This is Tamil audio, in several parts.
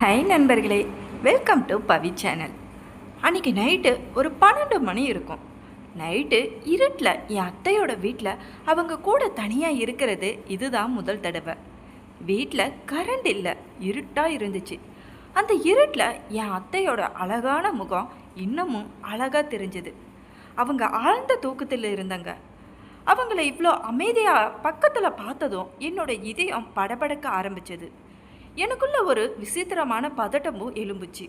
ஹாய் நண்பர்களே, வெல்கம் டு பவி சேனல். அன்றைக்கி நைட்டு ஒரு 12 மணி இருக்கும். நைட்டு இருட்டில் என் அத்தையோட வீட்டில் அவங்க கூட தனியாக இருக்கிறது இதுதான் முதல் தடவை. வீட்டில் கரண்ட் இல்லை, இருட்டாக இருந்துச்சு. அந்த இருட்டில் என் அத்தையோட அழகான முகம் இன்னமும் அழகாக தெரிஞ்சுது. அவங்க ஆழ்ந்த தூக்கத்தில் இருந்தாங்க. அவங்கள இவ்வளோ அமைதியாக பக்கத்தில் பார்த்ததும் என்னோட இதயம் படபடக்க ஆரம்பிச்சது. எனக்குள்ள ஒரு விசித்திரமான பதட்டமும் எழும்புச்சு.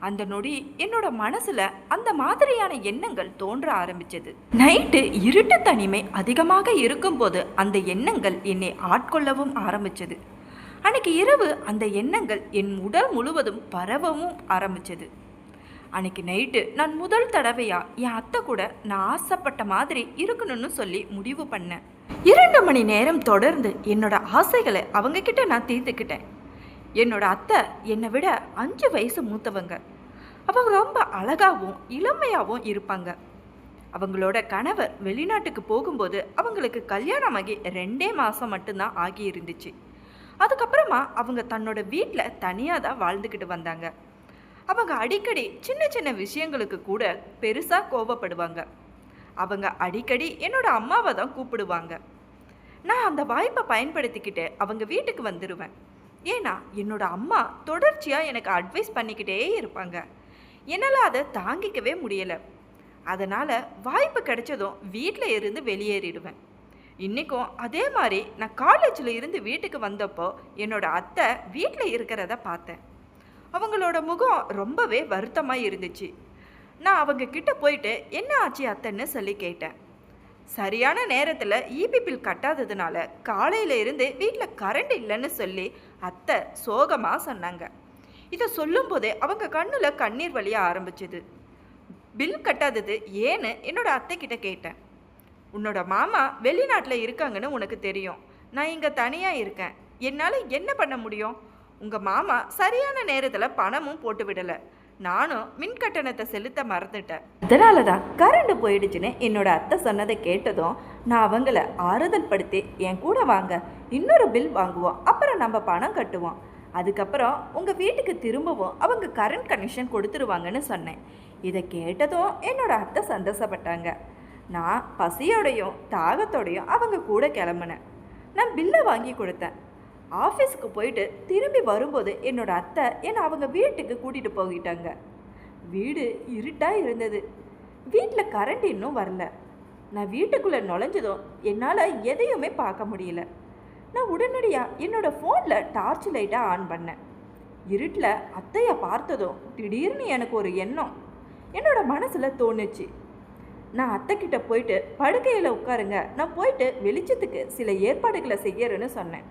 அந்த நொடி என்னோட மனசுல அந்த மாதிரியான எண்ணங்கள் தோன்ற ஆரம்பிச்சது. நைட்டு இருட்டு தனிமை அதிகமாக இருக்கும்போது அந்த எண்ணங்கள் என்னை ஆட்கொள்ளவும் ஆரம்பிச்சது. அன்னைக்கு இரவு அந்த எண்ணங்கள் என் உடல் முழுவதும் பரவவும் ஆரம்பிச்சது. அன்னைக்கு நைட்டு நான் முதல் தடவையா என் அத்தை கூட நான் ஆசைப்பட்ட மாதிரி இருக்கணும்னு சொல்லி முடிவு பண்ணேன். 2 மணி நேரம் தொடர்ந்து என்னோட ஆசைகளை அவங்க கிட்ட நான் தீர்த்துக்கிட்டேன். என்னோட அத்தை என்னை விட 5 வயசு மூத்தவங்க. அவங்க ரொம்ப அழகாகவும் இளமையாகவும் இருப்பாங்க. அவங்களோட கணவர் வெளிநாட்டுக்கு போகும்போது அவங்களுக்கு கல்யாணமாகி 2 மாதம் மட்டும்தான் ஆகி இருந்துச்சு. அதுக்கப்புறமா அவங்க தன்னோட வீட்டில் தனியாக தான் வாழ்ந்துக்கிட்டு வந்தாங்க. அவங்க அடிக்கடி சின்ன சின்ன விஷயங்களுக்கு கூட பெருசாக கோபப்படுவாங்க. அவங்க அடிக்கடி என்னோட அம்மாவை தான் கூப்பிடுவாங்க. நான் அந்த வாய்ப்பை பயன்படுத்திக்கிட்டு அவங்க வீட்டுக்கு வந்துடுவேன். ஏன்னா என்னோட அம்மா தொடர்ச்சியாக எனக்கு அட்வைஸ் பண்ணிக்கிட்டே இருப்பாங்க. என்னால் அதை தாங்கிக்கவே முடியலை. அதனால் வாய்ப்பு கிடைச்சதும் வீட்டில் இருந்து வெளியேறிடுவேன். இன்றைக்கும் அதே மாதிரி நான் காலேஜில் இருந்து வீட்டுக்கு வந்தப்போ என்னோட அத்தை வீட்டில் இருக்கிறத பார்த்தேன். அவங்களோட முகம் ரொம்பவே வருத்தமாக இருந்துச்சு. நான் அவங்க கிட்ட போயிட்டு என்ன ஆச்சு அத்தைன்னு சொல்லி கேட்டேன். சரியான நேரத்தில் ஈபி பில் கட்டாததுனால காலையில் இருந்து வீட்டில் கரண்ட் இல்லைன்னு சொல்லி அத்தை சோகமாக சொன்னாங்க. இதை சொல்லும்போதே அவங்க கண்ணில் கண்ணீர் வழிய ஆரம்பிச்சுது. பில் கட்டாதது ஏன்னு என்னோட அத்தை கிட்ட கேட்டேன். உன்னோட மாமா வெளிநாட்டில் இருக்காங்கன்னு உனக்கு தெரியும். நான் இங்கே தனியாக இருக்கேன். என்னால் என்ன பண்ண முடியும்? உங்கள் மாமா சரியான நேரத்தில் பணமும் போட்டு விடலை. நானும் மின் கட்டணத்தை செலுத்த மறந்துட்டேன். அதனால தான் கரண்ட் போயிடுச்சுன்னு என்னோட அத்தை சொன்னதை கேட்டதும் நான் அவங்கள ஆறுதல் படுத்தி என் கூட வாங்க, இன்னொரு பில் வாங்குவோம், அப்புறம் நம்ம பணம் கட்டுவோம், அதுக்கப்புறம் உங்கள் வீட்டுக்கு திரும்பவும் அவங்க கரண்ட் கனெக்ஷன் கொடுத்துருவாங்கன்னு சொன்னேன். இதை கேட்டதும் என்னோட அத்தை சந்தோஷப்பட்டாங்க. நான் பசியோடையும் தாகத்தோடையும் அவங்க கூட கிளம்புனேன். நான் பில்லை வாங்கி கொடுத்தேன். ஆஃபீஸுக்கு போயிட்டு திரும்பி வரும்போது என்னோட அத்தை என்னை அவங்க வீட்டுக்கு கூட்டிகிட்டு போகிட்டாங்க. வீடு இருட்டாக இருந்தது. வீட்டில் கரண்ட் இன்னும் வரல. நான் வீட்டுக்குள்ளே நுழைஞ்சதும் என்னால் எதையுமே பார்க்க முடியல. நான் உடனடியாக என்னோடய ஃபோனில் டார்ச் லைட்டாக ஆன் பண்ணேன். இருட்டில் அத்தையை பார்த்ததும் திடீர்னு எனக்கு ஒரு எண்ணம் என்னோட மனசில் தோணுச்சு. நான் அத்தைக்கிட்ட போயிட்டு படுக்கையில் உட்காருங்க, நான் போயிட்டு வெளிச்சத்துக்கு சில ஏற்பாடுகளை செய்யறேன்னு சொன்னேன்.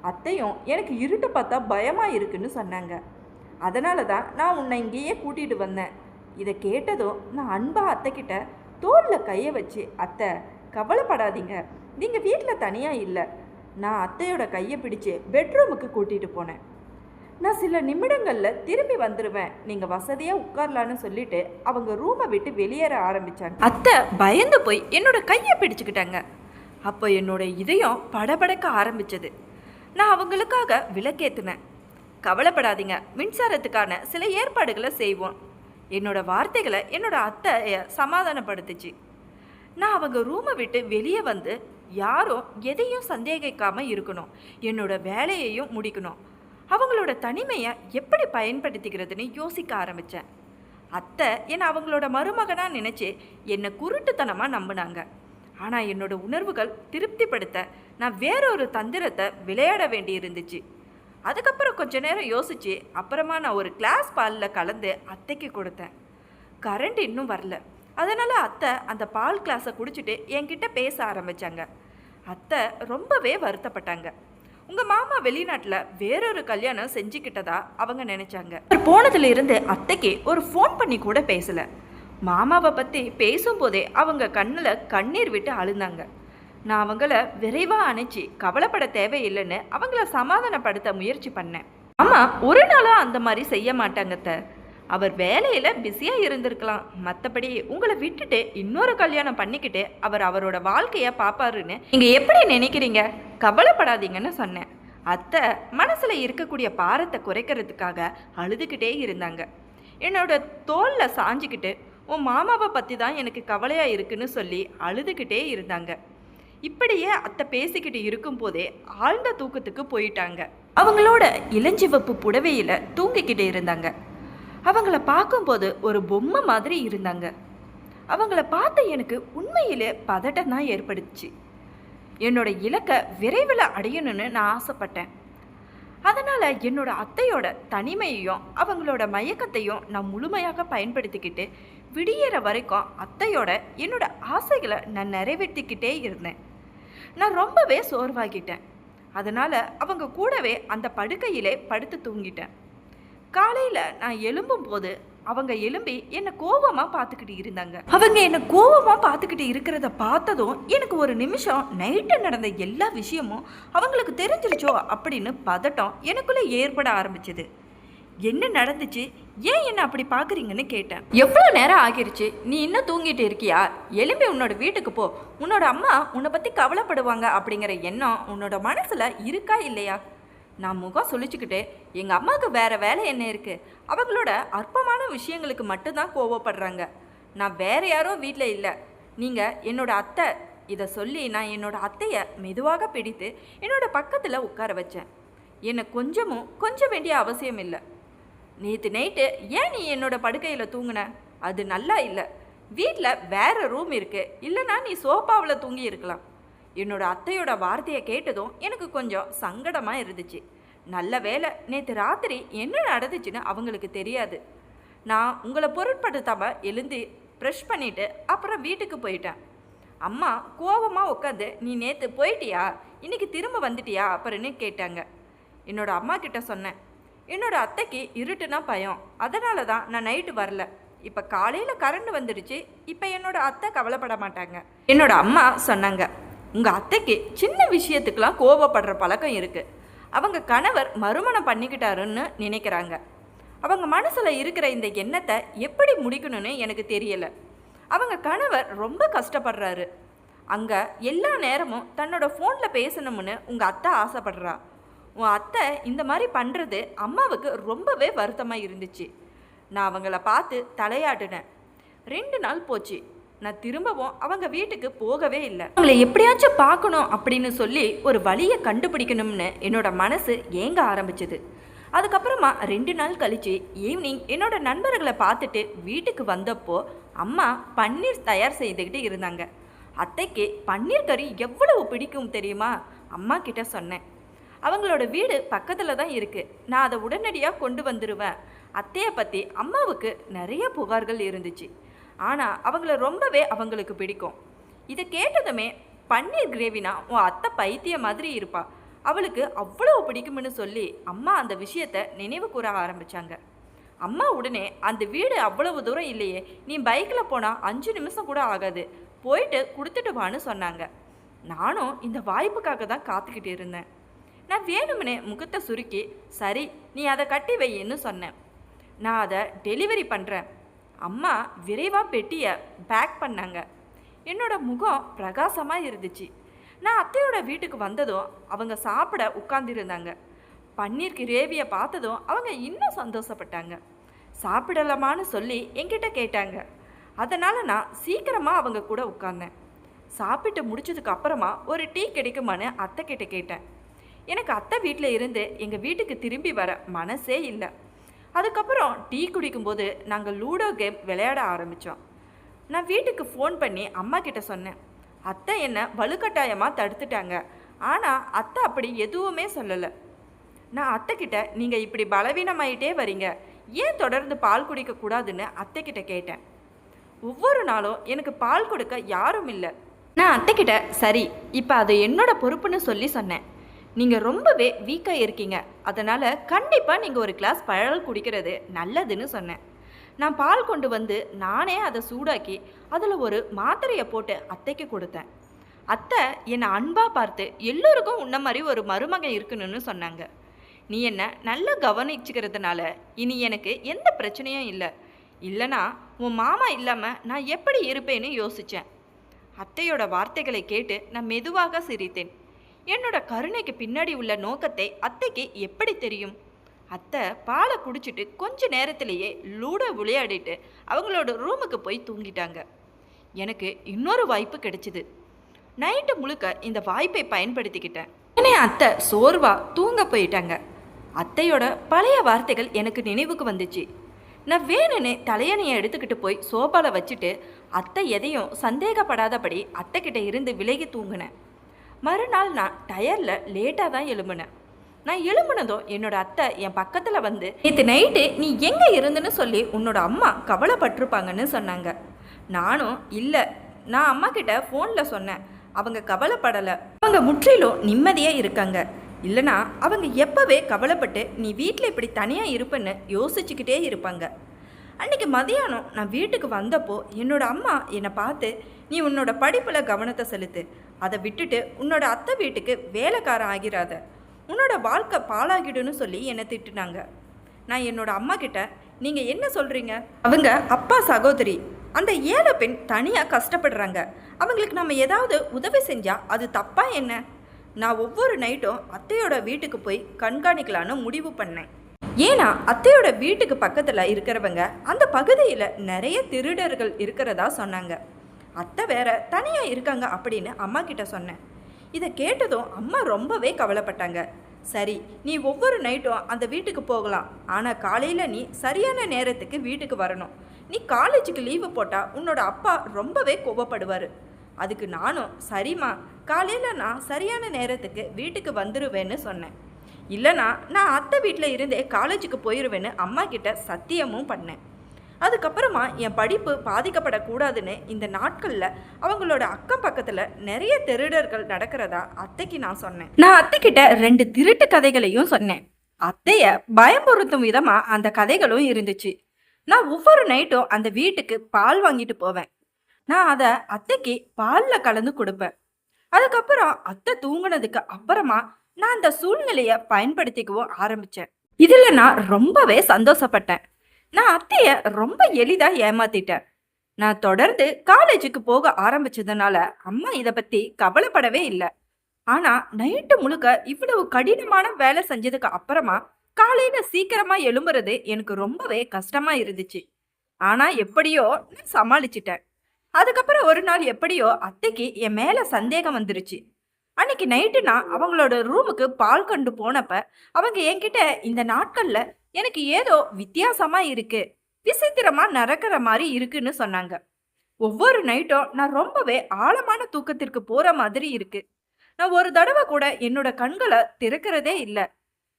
அத்தையும் எனக்கு இருட்டை பார்த்தா பயமாக இருக்குன்னு சொன்னாங்க. அதனால தான் நான் உன்னை இங்கேயே கூட்டிகிட்டு வந்தேன். இதை கேட்டதும் நான் அன்பாக அத்தைக்கிட்ட தோளில் கையை வச்சு, அத்தை கவலைப்படாதீங்க, நீங்கள் வீட்டில் தனியாக இல்லை, நான் அத்தையோட கையை பிடிச்சி பெட்ரூமுக்கு கூட்டிகிட்டு போனேன். நான் சில நிமிடங்களில் திரும்பி வந்துடுவேன், நீங்கள் வசதியாக உட்காரலான்னு சொல்லிட்டு அவங்க ரூமை விட்டு வெளியேற ஆரம்பித்தாங்க. அத்தை பயந்து போய் என்னோட கையை பிடிச்சிக்கிட்டாங்க. அப்போ என்னோட இதயம் படபடக்க ஆரம்பித்தது. நான் அவங்களுக்காக விளக்கேற்றினேன். கவலைப்படாதீங்க, மின்சாரத்துக்கான சில ஏற்பாடுகளை செய்வோம். என்னோட வார்த்தைகளை என்னோட அத்தையை சமாதானப்படுத்துச்சு. நான் அவங்க ரூமை விட்டு வெளியே வந்து யாரும் எதையும் சந்தேகிக்காமல் இருக்கணும், என்னோட வேலையையும் முடிக்கணும், அவங்களோட தனிமையை எப்படி பயன்படுத்திக்கிறதுன்னு யோசிக்க ஆரம்பித்தேன். அத்தை என்னை அவங்களோட மருமகனாக நினச்சி என்னை குருட்டுத்தனமாக நம்பினாங்க. ஆனால் என்னோட உணர்வுகள் திருப்திப்படுத்த நான் வேறொரு தந்திரத்தை விளையாட வேண்டி இருந்துச்சு. அதுக்கப்புறம் கொஞ்ச நேரம் யோசித்து அப்புறமா நான் ஒரு கிளாஸ் பாலில் கலந்து அத்தைக்கு கொடுத்தேன். கரண்ட் இன்னும் வரல. அதனால் அத்தை அந்த பால் கிளாஸை குடிச்சிட்டு என்கிட்ட பேச ஆரம்பித்தாங்க. அத்தை ரொம்பவே வருத்தப்பட்டாங்க. உங்கள் மாமா வெளிநாட்டில் வேறொரு கல்யாணம் செஞ்சுக்கிட்டதா அவங்க நினச்சாங்க. போனதுலேருந்து அத்தைக்கு ஒரு ஃபோன் பண்ணி கூட பேசலை. மாமாவை பற்றி பேசும்போதே அவங்க கண்ணில் கண்ணீர் விட்டு அழுந்தாங்க. நான் அவங்கள விரைவாக அணைச்சி கவலைப்பட தேவையில்லைன்னு அவங்கள சமாதானப்படுத்த முயற்சி பண்ணேன். ஆமாம், ஒரு நாளாக அந்த மாதிரி செய்ய மாட்டாங்கத்த. அவர் வேலையில் பிஸியாக இருந்திருக்கலாம். மற்றபடி உங்களை விட்டுட்டு இன்னொரு கல்யாணம் பண்ணிக்கிட்டு அவர் அவரோட வாழ்க்கையை பார்ப்பாருன்னு நீங்கள் எப்படி நினைக்கிறீங்க? கவலைப்படாதீங்கன்னு சொன்னேன். அத்தை மனசில் இருக்கக்கூடிய பாரத்தை குறைக்கிறதுக்காக அழுதுகிட்டே இருந்தாங்க. என்னோட தோளில் சாஞ்சிக்கிட்டு உன் மாமாவை பற்றி தான் எனக்கு கவலையாக இருக்குன்னு சொல்லி அழுதுகிட்டே இருந்தாங்க. இப்படியே அத்தை பேசிக்கிட்டு இருக்கும்போதே ஆழ்ந்த தூக்கத்துக்கு போயிட்டாங்க. அவங்களோட இளஞ்சிவப்பு புடவையில் தூங்கிக்கிட்டு இருந்தாங்க. அவங்கள பார்க்கும்போது ஒரு பொம்மை மாதிரி இருந்தாங்க. அவங்கள பார்த்த எனக்கு உண்மையிலே பதட்டம் தான் ஏற்படுச்சு. என்னோட இலக்கை விரைவில் அடையணும்னு நான் ஆசைப்பட்டேன். அதனால் என்னோட அத்தையோட தனிமையையும் அவங்களோட மயக்கத்தையும் நான் முழுமையாக பயன்படுத்திக்கிட்டு விடியிற வரைக்கும் அத்தையோட என்னோட ஆசைகளை நான் நிறைவேற்றிக்கிட்டே இருந்தேன். நான் ரொம்பவே சோர்வாகிட்டேன். அதனால் அவங்க கூடவே அந்த படுக்கையிலே படுத்து தூங்கிட்டேன். காலையில் நான் எழும்பும் போது அவங்க எழும்பி என்னை கோபமாக பார்த்துக்கிட்டு இருந்தாங்க. அவங்க என்னை கோபமாக பார்த்துக்கிட்டு இருக்கிறத பார்த்ததும் எனக்கு ஒரு நிமிஷம் நைட்டு நடந்த எல்லா விஷயமும் அவங்களுக்கு தெரிஞ்சிருச்சோ அப்படின்னு பதட்டம் எனக்குள்ளே ஏற்பட ஆரம்பிச்சது. என்ன நடந்துச்சு, ஏன் என்ன அப்படி பார்க்குறீங்கன்னு கேட்டேன். எவ்வளோ நேரம் ஆகிருச்சு, நீ இன்னும் தூங்கிட்டு இருக்கியா? எழும்பி உன்னோட வீட்டுக்கு போ. உன்னோட அம்மா உன்னை பற்றி கவலைப்படுவாங்க அப்படிங்கிற எண்ணம் உன்னோட மனசில் இருக்கா இல்லையா? நான் முகம் சொல்லிச்சுக்கிட்டு எங்கள் அம்மாவுக்கு வேறு வேலை என்ன இருக்குது? அவங்களோட அற்பமான விஷயங்களுக்கு மட்டும்தான் கோவப்படுறாங்க. நான் வேறு யாரோ வீட்டில் இல்லை, நீங்கள் என்னோட அத்தை. இதை சொல்லி நான் என்னோட அத்தையை மெதுவாக பிடித்து என்னோட பக்கத்தில் உட்கார வச்சேன். என்னை கொஞ்சம் வேண்டிய அவசியம் இல்லை. நேற்று நைட்டு ஏன் நீ என்னோட படுக்கையில் தூங்கின? அது நல்லா இல்லை. வீட்டில் வேறு ரூம் இருக்குது, இல்லைனா நீ சோஃபாவில் தூங்கி இருக்கலாம். என்னோட அத்தையோட வார்த்தையை கேட்டதும் எனக்கு கொஞ்சம் சங்கடமாக இருந்துச்சு. நல்ல வேலை நேற்று ராத்திரி என்ன நடந்துச்சுன்னு அவங்களுக்கு தெரியாது. நான் உங்களை பொருட்படுத்தாமல் எழுந்து ப்ரெஷ் பண்ணிவிட்டு அப்புறம் வீட்டுக்கு போயிட்டேன். அம்மா கோபமாக உட்காந்து நீ நேற்று போயிட்டியா, இன்றைக்கி திரும்ப வந்துட்டியா அப்புறம்னு கேட்டாங்க. என்னோட அம்மா கிட்ட சொன்னேன், என்னோட அத்தைக்கு இருட்டுனா பயம், அதனால தான் நான் நைட்டு வரல. இப்போ காலையில் கரண்ட் வந்துடுச்சு, இப்போ என்னோட அத்தை கவலைப்பட மாட்டாங்க. என்னோட அம்மா சொன்னாங்க, உங்கள் அத்தைக்கு சின்ன விஷயத்துக்கெலாம் கோபப்படுற பழக்கம் இருக்குது. அவங்க கணவர் மறுமணம் பண்ணிக்கிட்டாருன்னு நினைக்கிறாங்க. அவங்க மனசில் இருக்கிற இந்த எண்ணத்தை எப்படி முடிக்கணும்னு எனக்கு தெரியலை. அவங்க கணவர் ரொம்ப கஷ்டப்படுறாரு. அங்கே எல்லா நேரமும் தன்னோட ஃபோனில் பேசணும்னு உங்கள் அத்தை ஆசைப்படுறா. உன் அத்தை இந்த மாதிரி பண்ணுறது அம்மாவுக்கு ரொம்பவே வருத்தமாக இருந்துச்சு. நான் அவங்கள பார்த்து தலையாட்டினேன். 2 நாள் போச்சு. நான் திரும்பவும் அவங்க வீட்டுக்கு போகவே இல்லை. அவங்கள எப்படியாச்சும் பார்க்கணும் அப்படின்னு சொல்லி ஒரு வழியை கண்டுபிடிக்கணும்னு என்னோட மனசு ஏங்க ஆரம்பிச்சது. அதுக்கப்புறமா 2 நாள் கழிச்சு ஈவினிங் என்னோட நண்பர்களை பார்த்துட்டு வீட்டுக்கு வந்தப்போ அம்மா பன்னீர் தயார் செய்துக்கிட்டு இருந்தாங்க. அத்தைக்கு பன்னீர் கறி எவ்வளவு பிடிக்கும் தெரியுமா? அம்மா கிட்ட சொன்னேன். அவங்களோட வீடு பக்கத்தில் தான் இருக்குது, நான் அதை உடனடியாக கொண்டு வந்துடுவேன். அத்தையை பற்றி அம்மாவுக்கு நிறைய புகார்கள் இருந்துச்சு, ஆனால் அவங்கள ரொம்பவே அவங்களுக்கு பிடிக்கும். இதை கேட்டதுமே பன்னீர் கிரேவினா உன் அத்தை பைத்திய மாதிரி இருப்பா, அவளுக்கு அவ்வளோ பிடிக்கும்னு சொல்லி அம்மா அந்த விஷயத்தை நினைவு கூற ஆரம்பித்தாங்க. அம்மா உடனே அந்த வீடு அவ்வளவு தூரம் இல்லையே, நீ பைக்கில் போனால் 5 நிமிஷம் கூட ஆகாது, போயிட்டு கொடுத்துட்டு வான்னு சொன்னாங்க. நானும் இந்த வாய்ப்புக்காக தான் காத்துக்கிட்டு இருந்தேன். நான் வேணும்னே முகத்தை சுருக்கி, சரி நீ அதை கட்டி வைன்னு சொன்னேன். நான் அதை டெலிவரி பண்ணுறேன். அம்மா விரைவாக பெட்டியை பேக் பண்ணாங்க. என்னோட முகம் பிரகாசமாக இருந்துச்சு. நான் அத்தையோட வீட்டுக்கு வந்ததும் அவங்க சாப்பிட உட்கார்ந்துருந்தாங்க. பன்னீர் கிரேவியை பார்த்ததும் அவங்க இன்னும் சந்தோஷப்பட்டாங்க. சாப்பிடலாமான்னு சொல்லி என்கிட்ட கேட்டாங்க. அதனால் நான் சீக்கிரமாக அவங்க கூட உட்கார்ந்தேன். சாப்பிட்டு முடிச்சதுக்கு அப்புறமா ஒரு டீ கிடைக்குமான்னு அத்தை கிட்ட கேட்டேன். எனக்கு அத்தை வீட்டில் இருந்து எங்கள் வீட்டுக்கு திரும்பி வர மனசே இல்லை. அதுக்கப்புறம் டீ குடிக்கும்போது நாங்கள் லூடோ கேம் விளையாட ஆரம்பித்தோம். நான் வீட்டுக்கு ஃபோன் பண்ணி அம்மா கிட்ட சொன்னேன். அத்தை என்னை வலுக்கட்டாயமாக தடுத்துட்டாங்க, ஆனால் அத்தை அப்படி எதுவுமே சொல்லலை. நான் அத்தைக்கிட்ட நீங்கள் இப்படி பலவீனமாயிட்டே வரீங்க, ஏன் தொடர்ந்து பால் குடிக்கக்கூடாதுன்னு அத்தைக்கிட்ட கேட்டேன். ஒவ்வொரு நாளும் எனக்கு பால் கொடுக்க யாரும் இல்லை. நான் அத்தைக்கிட்ட சரி இப்போ அது என்னோட பொறுப்புன்னு சொல்லி சொன்னேன். நீங்கள் ரொம்பவே வீக்காக இருக்கீங்க, அதனால் கண்டிப்பாக நீங்கள் ஒரு கிளாஸ் பால் குடிக்கிறது நல்லதுன்னு சொன்னேன். நான் பால் கொண்டு வந்து நானே அதை சூடாக்கி அதில் ஒரு மாத்திரையை போட்டு அத்தைக்கு கொடுத்தேன். அத்தை என்னை அன்பாக பார்த்து எல்லோருக்கும் உன்ன மாதிரி ஒரு மருமகன் இருக்கணும்னு சொன்னாங்க. நீ என்னை நல்லா கவனிச்சுக்கிறதுனால இனி எனக்கு எந்த பிரச்சனையும் இல்லை. இல்லைனா உன் மாமா இல்லாமல் நான் எப்படி இருப்பேன்னு யோசித்தேன். அத்தையோட வார்த்தைகளை கேட்டு நான் மெதுவாக சிரித்தேன். என்னோட கருணைக்கு பின்னாடி உள்ள நோக்கத்தை அத்தைக்கு எப்படி தெரியும்? அத்தை பாலை குடிச்சிட்டு கொஞ்ச நேரத்திலேயே லூடோ விளையாடிட்டு அவங்களோட ரூமுக்கு போய் தூங்கிட்டாங்க. எனக்கு இன்னொரு வாய்ப்பு கிடைச்சிது. நைட்டு முழுக்க இந்த வாய்ப்பை பயன்படுத்திக்கிட்டேன். உடனே அத்தை சோர்வா தூங்க போயிட்டாங்க. அத்தையோட பழைய வார்த்தைகள் எனக்கு நினைவுக்கு வந்துச்சு. நான் வேணுன்னு தலையணையை எடுத்துக்கிட்டு போய் சோபால வச்சுட்டு அத்தை எதையும் சந்தேகப்படாதபடி அத்தைக்கிட்ட இருந்து விலகி தூங்கினேன். மறுநாள் நான் டயரில் லேட்டாக தான் எழும்பினேன். நான் எழும்பினதும் என்னோட அத்தை என் பக்கத்தில் வந்து, நேற்று நைட்டு நீ எங்கே இருந்துன்னு சொல்லி உன்னோட அம்மா கவலைப்பட்டிருப்பாங்கன்னு சொன்னாங்க. நானும் இல்லை, நான் அம்மா கிட்ட ஃபோனில் சொன்னேன், அவங்க கவலைப்படலை, அவங்க முற்றிலும் நிம்மதியாக இருக்காங்க, இல்லைனா அவங்க எப்போவே கவலைப்பட்டு நீ வீட்டில் இப்படி தனியாக இருப்பேன்னு யோசிச்சுக்கிட்டே இருப்பாங்க. அன்றைக்கி மதியானம் நான் வீட்டுக்கு வந்தப்போ என்னோட அம்மா என்னை பார்த்து, நீ உன்னோட படிப்பில் கவனத்தை செலுத்து, அதை விட்டுட்டு உன்னோட அத்தை வீட்டுக்கு வேலைக்காரன் ஆகிறாத, உன்னோட வாழ்க்கை பாழாகிடுன்னு சொல்லி என்னை திட்டுனாங்க. நான் என்னோட அம்மா கிட்ட, நீங்கள் என்ன சொல்கிறீங்க, அவங்க அப்பா சகோதரி, அந்த ஏழை பெண் தனியாக கஷ்டப்படுறாங்க, அவங்களுக்கு நம்ம ஏதாவது உதவி செஞ்சால் அது தப்பா என்ன? நான் ஒவ்வொரு நைட்டும் அத்தையோட வீட்டுக்கு போய் கண்காணிக்கலான்னு முடிவு பண்ணேன். ஏன்னா அத்தையோட வீட்டுக்கு பக்கத்தில் இருக்கிறவங்க அந்த பகுதியில் நிறைய திருடர்கள் இருக்கிறதா சொன்னாங்க. அத்தை வேற தனியாக இருக்காங்க அப்படின்னு அம்மா கிட்ட சொன்னேன். இதை கேட்டதும் அம்மா ரொம்பவே கவலைப்பட்டாங்க. சரி, நீ ஒவ்வொரு நைட்டும் அந்த வீட்டுக்கு போகலாம், ஆனால் காலையில் நீ சரியான நேரத்துக்கு வீட்டுக்கு வரணும். நீ காலேஜுக்கு லீவு போட்டால் உன்னோட அப்பா ரொம்பவே கோபப்படுவார். அதுக்கு நானும் சரிம்மா, காலையில் நான் சரியான நேரத்துக்கு வீட்டுக்கு வந்துடுவேன்னு சொன்னேன். இல்லைனா நான் அத்தை வீட்டில் இருந்தே காலேஜுக்கு போயிடுவேன்னு அம்மா கிட்ட சத்தியமும் பண்ணேன். அதுக்கப்புறமா என் படிப்பு பாதிக்கப்படக்கூடாதுன்னு இந்த நாட்களில் அவங்களோட அக்கம் பக்கத்தில் நிறைய திருடர்கள் நடக்கிறதா அத்தைக்கு நான் சொன்னேன். நான் அத்தைக்கிட்ட 2 திருட்டு கதைகளையும் சொன்னேன். அத்தைய பயமுறுத்தும் விதமாக அந்த கதைகளும் இருந்துச்சு. நான் ஒவ்வொரு நைட்டும் அந்த வீட்டுக்கு பால் வாங்கிட்டு போவேன். நான் அதை அத்தைக்கு பாலில் கலந்து கொடுப்பேன். அதுக்கப்புறம் அத்தை தூங்கினதுக்கு அப்புறமா நான் அந்த சூழ்நிலையை பயன்படுத்திக்கவும் ஆரம்பித்தேன். இதில் நான் ரொம்பவே சந்தோஷப்பட்டேன். நான் அத்தையை ரொம்ப எளிதாக ஏமாத்திட்டேன். நான் தொடர்ந்து காலேஜுக்கு போக ஆரம்பிச்சதுனால அம்மா இதை பற்றி கவலைப்படவே இல்லை. ஆனால் நைட்டு முழுக்க இவ்வளவு கடினமான வேலை செஞ்சதுக்கு அப்புறமா காலையில் சீக்கிரமாக எழும்புறது எனக்கு ரொம்பவே கஷ்டமாக இருந்துச்சு. ஆனால் எப்படியோ நான் சமாளிச்சிட்டேன். அதுக்கப்புறம் ஒரு நாள் எப்படியோ அத்தைக்கு என் மேலே சந்தேகம் வந்துருச்சு. அன்னைக்கு நைட்டு நான் அவங்களோட ரூமுக்கு பால் கொண்டு போனப்ப அவங்க என்கிட்ட, இந்த நாட்களில் எனக்கு ஏதோ வித்தியாசமாக இருக்கு, விசித்திரமாக நடக்கிற மாதிரி இருக்குன்னு சொன்னாங்க. ஒவ்வொரு நைட்டும் நான் ரொம்பவே ஆழமான தூக்கத்திற்கு போகிற மாதிரி இருக்கு. நான் ஒரு தடவை கூட என்னோட கண்களை திறக்கிறதே இல்லை.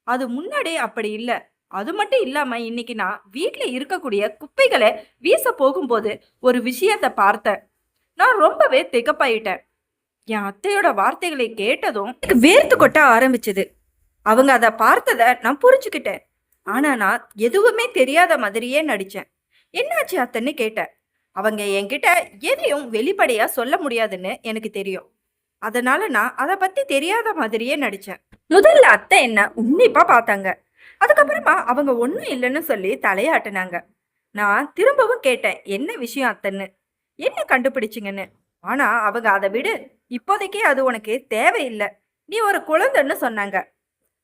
அது முன்னாடி அப்படி இல்லை. அது மட்டும் இல்லாமல் இன்னைக்கு நான் வீட்டில் இருக்கக்கூடிய குப்பைகளை வீச போகும்போது ஒரு விஷயத்தை பார்த்தேன். நான் ரொம்பவே திகப்பாயிட்டேன். என் அத்தையோட வார்த்தைகளை கேட்டதும் எனக்கு வேர்த்து கொட்ட ஆரம்பிச்சது. அவங்க அதை பார்த்ததை நான் புரிஞ்சுக்கிட்டேன். ஆனால் நான் எதுவுமே தெரியாத மாதிரியே நடித்தேன். என்னாச்சு அத்தைன்னு கேட்டேன். அவங்க என்கிட்ட எதையும் வெளிப்படையாக சொல்ல முடியாதுன்னு எனக்கு தெரியும். அதனால நான் அதை பற்றி தெரியாத மாதிரியே நடித்தேன். முதல்ல அத்தை என்ன உன்னிப்பாக பார்த்தாங்க. அதுக்கப்புறமா அவங்க ஒன்றும் இல்லைன்னு சொல்லி தலையாட்டினாங்க. நான் திரும்பவும் கேட்டேன், என்ன விஷயம் அத்தைன்னு, என்ன கண்டுபிடிச்சிங்கன்னு. ஆனால் அவங்க அதை விடு, இப்போதைக்கே அது உனக்கு தேவையில்லை, நீ ஒரு குழந்தைன்னு சொன்னாங்க.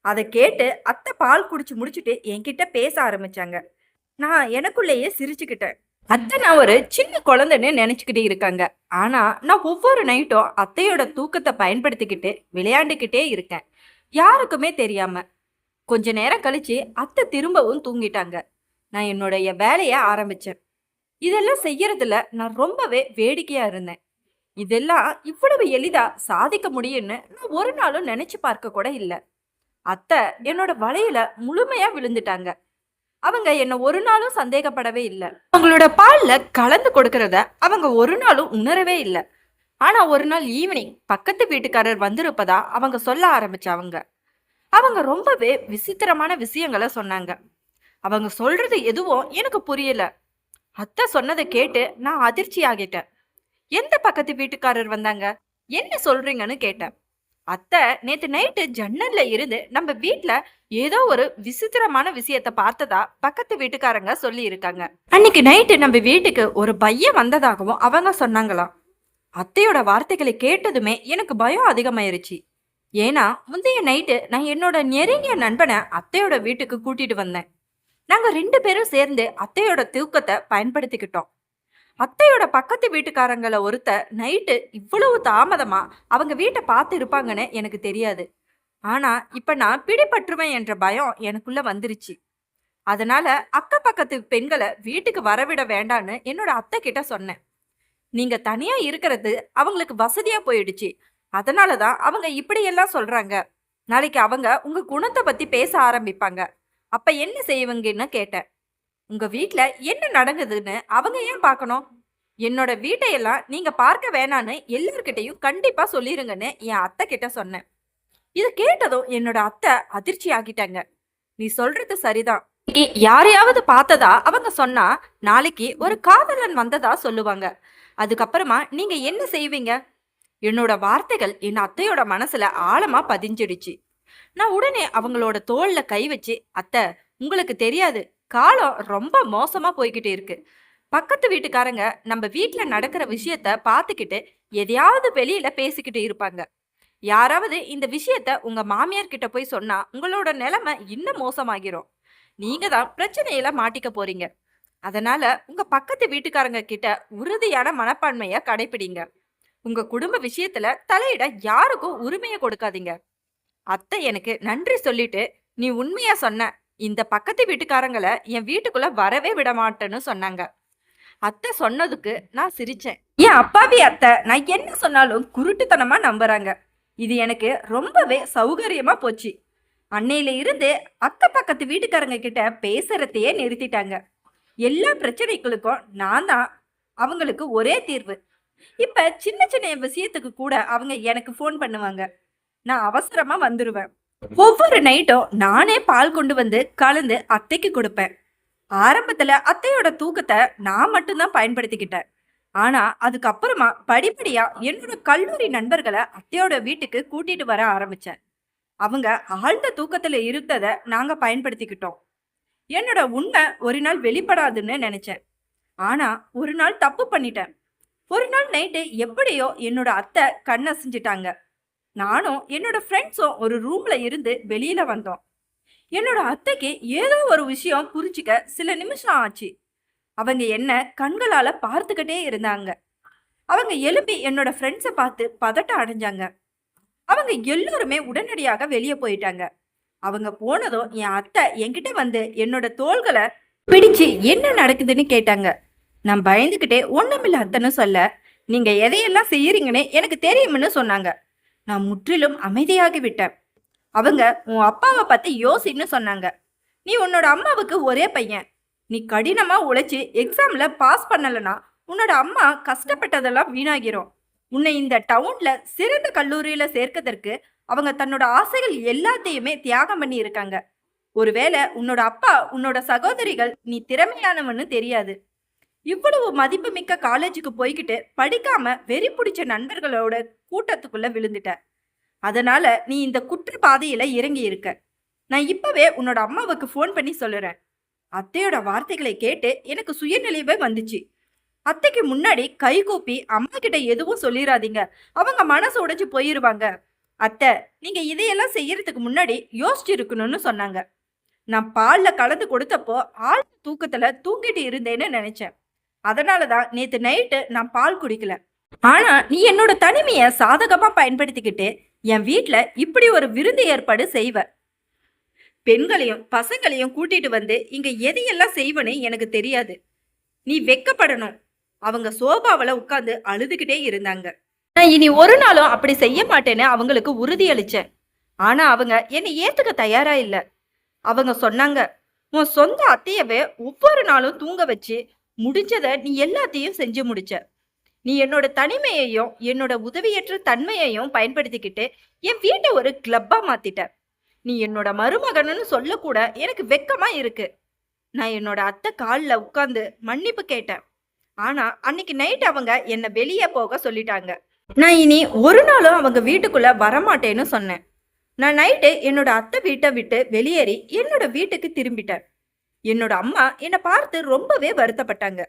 அதை கேட்டு அத்தை பால் குடிச்சு முடிச்சுட்டு என்கிட்ட பேச ஆரம்பிச்சாங்க. நான் எனக்குள்ளேயே சிரிச்சுக்கிட்டேன். அத்தை நான் ஒரு சின்ன குழந்தைன்னு நினச்சிக்கிட்டே இருக்காங்க. ஆனால் நான் ஒவ்வொரு நைட்டும் அத்தையோட தூக்கத்தை பயன்படுத்திக்கிட்டு விளையாண்டுக்கிட்டே இருக்கேன், யாருக்குமே தெரியாம. கொஞ்ச நேரம் கழிச்சு அத்தை திரும்பவும் தூங்கிட்டாங்க. நான் என்னுடைய வேலையை ஆரம்பிச்சேன். இதெல்லாம் செய்யறதுல நான் ரொம்பவே வேடிக்கையா இருந்தேன். இதெல்லாம் இவ்வளவு எளிதா சாதிக்க முடியும்னு நான் ஒரு நாளும் நினைச்சு பார்க்க கூட இல்லை. அத்தை என்னோட வலையில முழுமையா விழுந்துட்டாங்க. அவங்க என்ன ஒரு நாளும் சந்தேகப்படவே இல்லை. அவங்களோட பால்ல கலந்து கொடுக்கறத அவங்க ஒரு நாளும் உணரவே இல்லை. ஆனா ஒரு நாள் ஈவினிங் பக்கத்து வீட்டுக்காரர் வந்திருப்பதா அவங்க சொல்ல ஆரம்பிச்சாங்க. அவங்க ரொம்பவே விசித்திரமான விஷயங்களை சொன்னாங்க. அவங்க சொல்றது எதுவும் எனக்கு புரியல. அத்தை சொன்னதை கேட்டு நான் அதிர்ச்சி ஆகிட்டேன். எந்த பக்கத்து வீட்டுக்காரர் வந்தாங்க, என்ன சொல்றீங்கன்னு கேட்டேன். அத்தை நேத்து நைட்டு ஜன்னல்ல இருந்து நம்ம வீட்டுல ஏதோ ஒரு விசித்திரமான விஷயத்த பார்த்ததா பக்கத்து வீட்டுக்காரங்க சொல்லி இருக்காங்க. அன்னைக்கு நைட்டு நம்ம வீட்டுக்கு ஒரு பையன் வந்ததாகவும் அவங்க சொன்னாங்களாம். அத்தையோட வார்த்தைகளை கேட்டதுமே எனக்கு பயம் அதிகமாயிருச்சு. ஏன்னா முந்தைய நைட்டு நான் என்னோட நெருங்கிய நண்பனை அத்தையோட வீட்டுக்கு கூட்டிட்டு வந்தேன். நாங்க 2 பேரும் சேர்ந்து அத்தையோட தூக்கத்தை பயன்படுத்திக்கிட்டோம். அத்தையோட பக்கத்து வீட்டுக்காரங்கள ஒருத்த நைட்டு இவ்வளவு தாமதமா அவங்க வீட்டை பார்த்து இருப்பாங்கன்னு எனக்கு தெரியாது. ஆனா இப்ப நான் பிடிபட்டுருவேன் என்ற பயம் எனக்குள்ள வந்துருச்சு. அதனால அக்க பக்கத்து பெண்களை வீட்டுக்கு வரவிட வேண்டான்னு என்னோட அத்தை கிட்ட சொன்னேன். நீங்க தனியா இருக்கிறது அவங்களுக்கு வசதியா போயிடுச்சு. அதனாலதான் அவங்க இப்படியெல்லாம் சொல்றாங்க. நாளைக்கு அவங்க உங்க குணத்தை பத்தி பேச ஆரம்பிப்பாங்க. அப்ப என்ன செய்வீங்கன்னு கேட்டேன். உங்க வீட்ல என்ன நடக்குதுன்னு அவங்க ஏன் பார்க்கணும்? என்னோட வீட்டையெல்லாம் நீங்க பார்க்க வேணான்னு எல்லார்கிட்டையும் கண்டிப்பா சொல்லிருங்கன்னு என் அத்தை கிட்ட சொன்னேன். இத கேட்டதும் என்னோட அத்தை அதிர்ச்சி ஆகிட்டாங்க. நீ சொல்றது சரிதான். யாரையாவது பார்த்ததா அவங்க சொன்னா நாளைக்கு ஒரு காதலன் வந்ததா சொல்லுவாங்க. அதுக்கப்புறமா நீங்க என்ன செய்வீங்க? என்னோட வார்த்தைகள் என் அத்தையோட மனசுல ஆழமா பதிஞ்சிடுச்சு. நான் உடனே அவங்களோட தோல்ல கை வச்சு, அத்தை, உங்களுக்கு தெரியாது, காலம் ரொம்ப மோசமா போய்கிட்டு இருக்கு. பக்கத்து வீட்டுக்காரங்க நம்ம வீட்ல நடக்கிற விஷயத்த பார்த்துக்கிட்டு எதையாவது வெளியில பேசிக்கிட்டு இருப்பாங்க. யாராவது இந்த விஷயத்த உங்க மாமியார் கிட்ட போய் சொன்னா உங்களோட நிலைமை இன்னும் மோசமாகிரும். நீங்க தான் பிரச்சனையில மாட்டிக்க போறீங்க. அதனால உங்க பக்கத்து வீட்டுக்காரங்க கிட்ட உறுதியான மனப்பான்மைய கடைபிடிங்க. உங்க குடும்ப விஷயத்துல தலையிட யாருக்கும் உரிமையை கொடுக்காதீங்க. அத்தை எனக்கு நன்றி சொல்லிட்டு, நீ உண்மையா சொன்ன, இந்த பக்கத்து வீட்டுக்காரங்களை என் வீட்டுக்குள்ள வரவே விட மாட்டேன்னு சொன்னாங்க. அத்தை சொன்னதுக்கு நான் சிரிச்சேன். என் அப்பாவி அத்தை நான் என்ன சொன்னாலும் குருட்டுத்தனமா நம்புறாங்க. இது எனக்கு ரொம்பவே சௌகரியமா போச்சு. அன்னையில இருந்து அக்க பக்கத்து வீட்டுக்காரங்க கிட்ட பேசுறதையே நிறுத்திட்டாங்க. எல்லா பிரச்சனைகளுக்கும் நான் தான் அவங்களுக்கு ஒரே தீர்வு. இப்ப சின்ன சின்ன விஷயத்துக்கு கூட அவங்க எனக்கு ஃபோன் பண்ணுவாங்க. நான் அவசரமா வந்துருவேன். ஒவ்வொரு நைட்டும் நானே பால் கொண்டு வந்து கலந்து அத்தைக்கு கொடுப்பேன். ஆரம்பத்துல அத்தையோட தூக்கத்தை நான் மட்டும்தான் பயன்படுத்திக்கிட்டேன். ஆனா அதுக்கப்புறமா படிப்படியா என்னோட கல்லூரி நண்பர்களை அத்தையோட வீட்டுக்கு கூட்டிட்டு வர ஆரம்பிச்சேன். அவங்க ஆழ்ந்த தூக்கத்துல இருந்தத நாங்க பயன்படுத்திக்கிட்டோம். என்னோட உண்மை ஒரு நாள் வெளிப்படாதுன்னு நினைச்சேன். ஆனா ஒரு நாள் தப்பு பண்ணிட்டேன். ஒரு நாள் நைட்டு எப்படியோ என்னோட அத்தை கண்ணசைஞ்சிட்டாங்க. நானும் என்னோட ஃப்ரெண்ட்ஸும் ஒரு ரூம்ல இருந்து வெளியில வந்தோம். என்னோட அத்தைக்கு ஏதோ ஒரு விஷயம் புரிஞ்சுக்க சில நிமிஷம் ஆச்சு. அவங்க என்ன கண்களால பார்த்துக்கிட்டே இருந்தாங்க. அவங்க எழுப்பி என்னோட ஃப்ரெண்ட்ஸை பார்த்து பதட்டம் அடைஞ்சாங்க. அவங்க எல்லோருமே உடனடியாக வெளியே போயிட்டாங்க. அவங்க போனதும் என் அத்தை என்கிட்ட வந்து என்னோட தோள்களை பிடிச்சு என்ன நடக்குதுன்னு கேட்டாங்க. நான் பயந்துக்கிட்டே ஒண்ணுமில்ல அத்தைன்னு சொல்ல, நீங்க எதையெல்லாம் செய்யறீங்கன்னு எனக்கு தெரியும்னு சொன்னாங்க. நான் முற்றிலும் அமைதியாகி விட்டேன். அவங்க உன் அப்பாவை பத்தி யோசின்னு சொன்னாங்க. நீ உன்னோட அம்மாவுக்கு ஒரே பையன். நீ கடினமா உழைச்சி எக்ஸாம்ல பாஸ் பண்ணலனா உன்னோட அம்மா கஷ்டப்பட்டதெல்லாம் வீணாகிரும். உன்னை இந்த டவுன்ல சிறந்த கல்லூரியில சேர்க்கதற்கு அவங்க தன்னோட ஆசைகள் எல்லாத்தையுமே தியாகம் பண்ணி இருக்காங்க. ஒருவேளை உன்னோட அப்பா உன்னோட சகோதரிகள் நீ திறமையானவன்னு தெரியாது. இவ்வளவு மதிப்புமிக்க காலேஜுக்கு போய்கிட்டு படிக்காம வெறி பிடிச்ச நண்பர்களோட கூட்டத்துக்குள்ள விழுந்துட்ட. அதனால நீ இந்த குற்ற பாதையில இறங்கி இருக்க. நான் இப்பவே உன்னோட அம்மாவுக்கு ஃபோன் பண்ணி சொல்லுறேன். அத்தையோட வார்த்தைகளை கேட்டு எனக்கு சுயநிலைவே வந்துச்சு. அத்தைக்கு முன்னாடி கை கூப்பி அம்மா கிட்ட எதுவும் சொல்லிடாதீங்க, அவங்க மனசு உடைஞ்சு போயிருவாங்க. அத்தை, நீங்க இதையெல்லாம் செய்யறதுக்கு முன்னாடி யோசிச்சு இருக்கணும்னு சொன்னாங்க. நான் பால்ல கலந்து கொடுத்தப்போ ஆள் தூக்கத்துல தூங்கிட்டு இருந்தேன்னு நினைச்சேன். அதனாலதான் நேத்து நைட்டு நான் பால் குடிக்கல. ஆனா நீ என்னோட தனிமைய சாதகமா பயன்படுத்திக்கிட்டு என் வீட்டுல இப்படி ஒரு விருந்து ஏற்பாடு செய்வ. பெண்களையும் பசங்களையும் கூட்டிட்டு வந்து இங்க எதையெல்லாம் செய்வனு எனக்கு தெரியாது. நீ வெக்கப்படணும். அவங்க சோபாவில உட்கார்ந்து அழுதுகிட்டே இருந்தாங்க. நான் இனி ஒரு நாளும் அப்படி செய்ய மாட்டேன்னு அவங்களுக்கு உறுதி அளிச்சேன். ஆனா அவங்க என்னை ஏத்துக்க தயாரா இல்ல. அவங்க சொன்னாங்க, உன் சொந்த அத்தையவே ஒவ்வொரு நாளும் தூங்க வச்சு முடிஞ்சத நீ எல்லாத்தையும் செஞ்சு முடிச்ச. நீ என்னோட தனிமையையும் என்னோட உதவியற்ற தன்மையையும் பயன்படுத்திக்கிட்டு என் வீட்டை ஒரு கிளப்பா மாத்திட்ட. நீ என்னோட மருமகன்னு சொல்ல கூட எனக்கு வெக்கமா இருக்கு. நான் என்னோட அத்தை காலில் உட்கார்ந்து மன்னிப்பு கேட்டேன். ஆனா அன்னைக்கு நைட் அவங்க என்னை வெளியே போக சொல்லிட்டாங்க. நான் இனி ஒரு நாளும் அவங்க வீட்டுக்குள்ள வரமாட்டேன்னு சொன்னேன். நான் நைட்டு என்னோட அத்தை வீட்டை விட்டு வெளியேறி என்னோட வீட்டுக்கு திரும்பிட்டேன். என்னோட அம்மா என்னை பார்த்து ரொம்பவே வருத்தப்பட்டாங்க.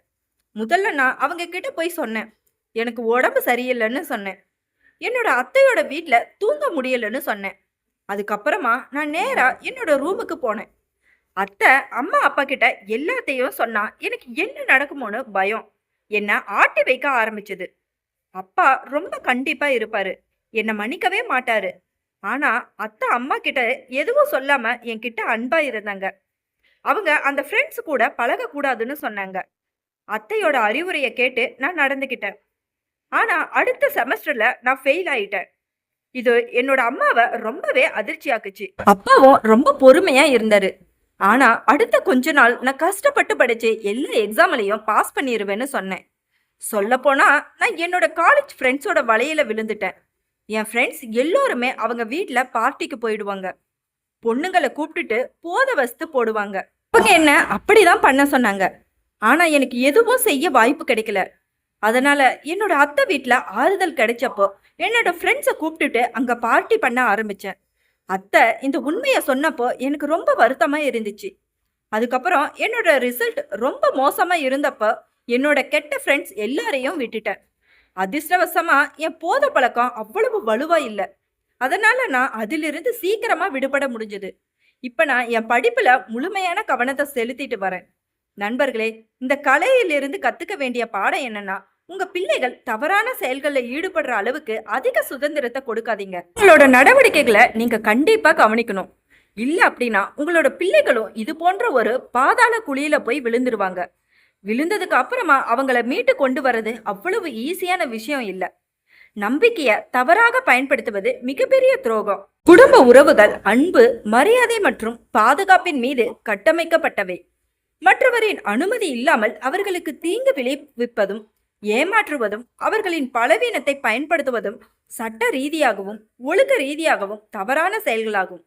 முதல்ல நான் அவங்க கிட்ட போய் சொன்னேன், எனக்கு உடம்பு சரியில்லைன்னு சொன்னேன். என்னோட அத்தையோட வீட்ல தூங்க முடியலன்னு சொன்னேன். அதுக்கப்புறமா நான் நேரா என்னோட ரூமுக்கு போனேன். அத்தை அம்மா அப்பா கிட்ட எல்லாத்தையும் சொன்னா எனக்கு என்ன நடக்குமோன்னு பயம் என்ன ஆட்டி வைக்க ஆரம்பிச்சது. அப்பா ரொம்ப கண்டிப்பா இருப்பாரு, என்ன மன்னிக்கவே மாட்டாரு. ஆனா அத்தை அம்மா கிட்ட எதுவும் சொல்லாம என்கிட்ட அன்பா இருந்தாங்க. அவங்க அந்த ஃப்ரெண்ட்ஸ் கூட பழக கூடாதுன்னு சொன்னாங்க. அத்தையோட அறிவுரையை கேட்டு நான் நடந்துக்கிட்டேன். ஆனா அடுத்த செமஸ்டர்ல நான் ஃபெயில் ஆயிட்டேன். இது என்னோட அம்மாவை ரொம்பவே அதிர்ச்சியாக்குச்சு. அப்பாவும் ரொம்ப பொறுமையா இருந்தாரு. ஆனா அடுத்த கொஞ்ச நாள் நான் கஷ்டப்பட்டு படிச்சு எல்லா எக்ஸாம்லயும் பாஸ் பண்ணிடுவேன்னு சொன்னேன். சொல்ல போனா நான் என்னோட காலேஜ் ஃப்ரெண்ட்ஸோட வலையில விழுந்துட்டேன். என் ஃப்ரெண்ட்ஸ் எல்லோருமே அவங்க வீட்ல பார்ட்டிக்கு போயிடுவாங்க. பொண்ணுங்களை கூப்பிட்டுட்டு போத வஸ்து போடுவாங்க. அவங்க என்ன அப்படிதான் பண்ண சொன்னாங்க. ஆனா எனக்கு எதுவும் செய்ய வாய்ப்பு கிடைக்கல. அதனால என்னோட அத்தை வீட்ல ஆறுதல் கிடைச்சப்போ என்னோட ஃப்ரெண்ட்ஸை கூப்பிட்டுட்டு அங்க பார்ட்டி பண்ண ஆரம்பிச்சேன். அத்தை இந்த உண்மையை சொன்னப்போ எனக்கு ரொம்ப வருத்தமா இருந்துச்சு. அதுக்கப்புறம் என்னோட ரிசல்ட் ரொம்ப மோசமா இருந்தப்போ என்னோட கெட்ட ஃப்ரெண்ட்ஸ் எல்லாரையும் விட்டுட்டேன். அதிர்ஷ்டவசமா என் போத பழக்கம் அவ்வளவு வலுவா இல்லை. அதனால நான் அதிலிருந்து சீக்கிரமா விடுபட முடிஞ்சது. இப்ப நான் என் படிப்புல முழுமையான கவனத்தை செலுத்திட்டு வரேன். நண்பர்களே, இந்த கலையிலிருந்து கத்துக்க வேண்டிய பாடம் என்னன்னா, உங்க பிள்ளைகள் தவறான செயல்களில் ஈடுபடுற அளவுக்கு அதிக சுதந்திரத்தை கொடுக்காதீங்க. உங்களோட நடவடிக்கைகளை நீங்க கண்டிப்பா கவனிக்கணும். இல்ல அப்படின்னா உங்களோட பிள்ளைகளும் இது போன்ற ஒரு பாதாள குழியில போய் விழுந்துருவாங்க. விழுந்ததுக்கு அப்புறமா அவங்கள மீட்டு கொண்டு வர்றது அவ்வளவு ஈஸியான விஷயம் இல்ல. நம்பிக்கைய தவறாக பயன்படுத்துவது மிகப்பெரிய துரோகம். குடும்ப உறவுகள் அன்பு, மரியாதை மற்றும் பாதுகாப்பின் மீது கட்டமைக்கப்பட்டவை. மற்றவரின் அனுமதி இல்லாமல் அவர்களுக்கு தீங்கு விளைவிப்பதும் ஏமாற்றுவதும் அவர்களின் பலவீனத்தை பயன்படுத்துவதும் சட்ட ரீதியாகவும் ஒழுக்க ரீதியாகவும் தவறான செயல்களாகும்.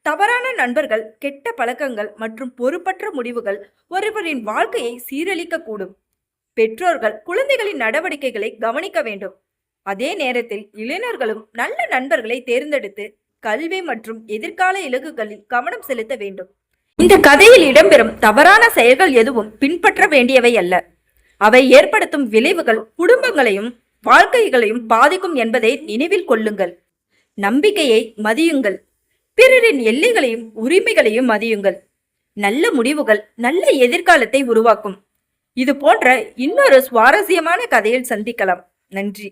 தவறான நண்பர்கள், கெட்ட பழக்கங்கள் மற்றும் பொறுப்பற்ற முடிவுகள் ஒருவரின் வாழ்க்கையை சீரழிக்க கூடும். பெற்றோர்கள் குழந்தைகளின் நடவடிக்கைகளை கவனிக்க வேண்டும். அதே நேரத்தில் இளைஞர்களும் நல்ல நண்பர்களை தேர்ந்தெடுத்து கல்வி மற்றும் எதிர்கால இலக்குகளில் கவனம் செலுத்த வேண்டும். இந்த கதையில் இடம்பெறும் தவறான செயல்கள் எதுவும் பின்பற்ற வேண்டியவை அல்ல. அவை ஏற்படுத்தும் விளைவுகள் குடும்பங்களையும் வாழ்க்கைகளையும் பாதிக்கும் என்பதை நினைவில் கொள்ளுங்கள். நம்பிக்கையை மதியுங்கள். பிறரின் எல்லைகளையும் உரிமைகளையும் மதியுங்கள். நல்ல முடிவுகள் நல்ல எதிர்காலத்தை உருவாக்கும். இது போன்ற இன்னொரு சுவாரஸ்யமான கதையில் சந்திக்கலாம். நன்றி.